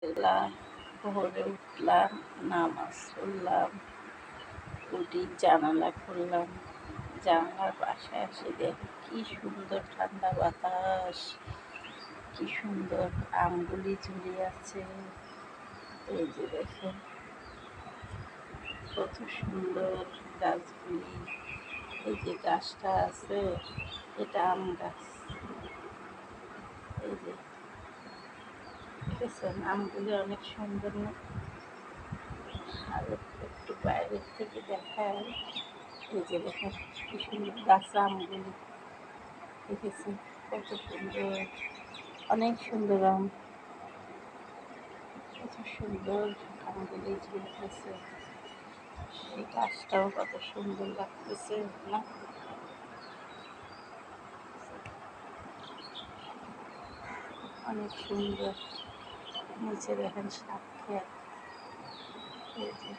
ভোরে উঠলাম, নামাজ পড়লাম, উঠি জানালা খুললাম, জানালার পাশে এসে দেখি কি সুন্দর ঠান্ডা বাতাস, কি সুন্দর আমগুলি ঝুলে আছে। এই যে দেখেন কত সুন্দর গাছগুলি। এই যে গাছটা আছে, এটা আম গাছ। এই যে দেখেছেন আমগুলি অনেক সুন্দর না? আর একটু বাইরের থেকে দেখায়। এই যে দেখেন কি সুন্দর গাছ আমগুলি, দেখেছেন কত সুন্দর, অনেক সুন্দর আম, কত সুন্দর আমগুলি ঝুলতেছে। এই গাছটাও কত সুন্দর লাগতেছে না? অনেক সুন্দর। নিচে দেখেন সাপ খেত। এই যে